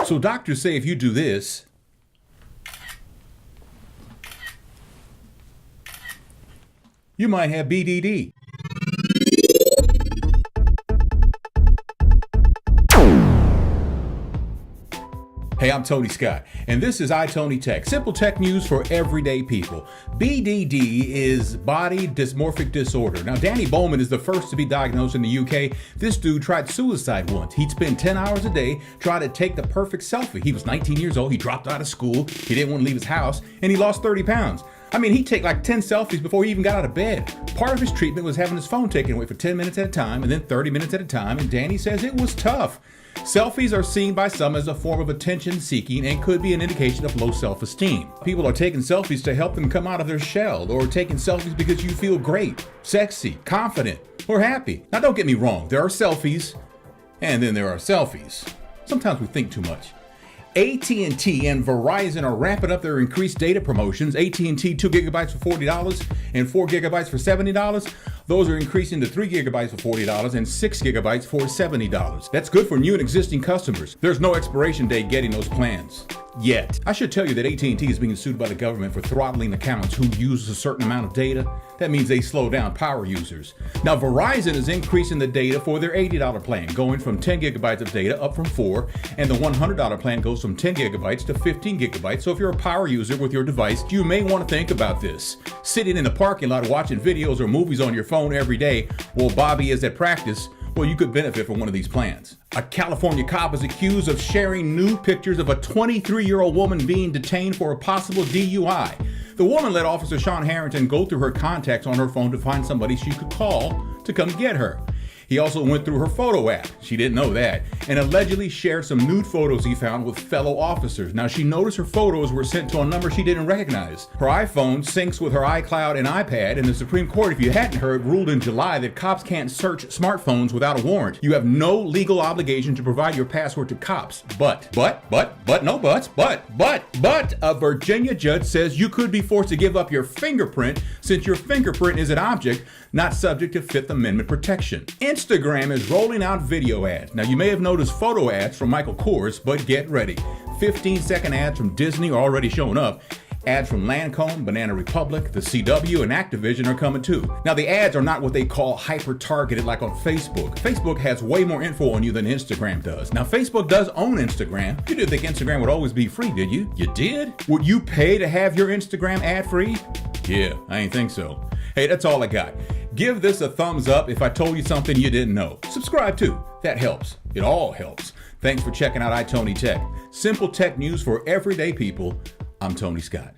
So doctors say if you do this, you might have BDD. Hey, I'm Tony Scott, and this is iTony Tech, simple tech news for everyday people. BDD is body dysmorphic disorder. Now, Danny Bowman is the first to be diagnosed in the UK. This dude tried suicide once. He'd spend 10 hours a day trying to take the perfect selfie. He was 19 years old, he dropped out of school, he didn't want to leave his house, and he lost 30 pounds. I mean, he'd take like 10 selfies before he even got out of bed. Part of his treatment was having his phone taken away for 10 minutes at a time and then 30 minutes at a time, and Danny says it was tough. Selfies are seen by some as a form of attention seeking and could be an indication of low self-esteem. People are taking selfies to help them come out of their shell, or taking selfies because you feel great, sexy, confident, or happy. Now don't get me wrong, there are selfies, and then there are selfies. Sometimes we think too much. AT&T and Verizon are ramping up their increased data promotions. AT&T 2 gigabytes for $40 and 4 gigabytes for $70. Those are increasing to 3 gigabytes for $40 and 6 gigabytes for $70. That's good for new and existing customers. There's no expiration date getting those plans yet. I should tell you that AT&T is being sued by the government for throttling accounts who use a certain amount of data. That means they slow down power users. Now, Verizon is increasing the data for their $80 plan, going from 10 gigabytes of data up from 4, and the $100 plan goes from 10 gigabytes to 15 gigabytes. So if you're a power user with your device, you may want to think about this. Sitting in the parking lot watching videos or movies on your phone every day while Bobby is at practice, well, you could benefit from one of these plans. A California cop is accused of sharing nude pictures of a 23-year-old woman being detained for a possible DUI. The woman let Officer Sean Harrington go through her contacts on her phone to find somebody she could call to come get her. He also went through her photo app, she didn't know that, and allegedly shared some nude photos he found with fellow officers. Now, she noticed her photos were sent to a number she didn't recognize. Her iPhone syncs with her iCloud and iPad, and the Supreme Court, if you hadn't heard, ruled in July that cops can't search smartphones without a warrant. You have no legal obligation to provide your password to cops. But, a Virginia judge says you could be forced to give up your fingerprint since your fingerprint is an object not subject to Fifth Amendment protection. Instagram is rolling out video ads. Now, you may have noticed photo ads from Michael Kors, but get ready. 15-second ads from Disney are already showing up. Ads from Lancome, Banana Republic, the CW, and Activision are coming too. Now, the ads are not what they call hyper-targeted like on Facebook. Facebook has way more info on you than Instagram does. Now, Facebook does own Instagram. You didn't think Instagram would always be free, did you? You did? Would you pay to have your Instagram ad-free? Yeah, I ain't think so. Hey, that's all I got. Give this a thumbs up if I told you something you didn't know. Subscribe too. That helps. It all helps. Thanks for checking out iTony Tech. Simple tech news for everyday people. I'm Tony Scott.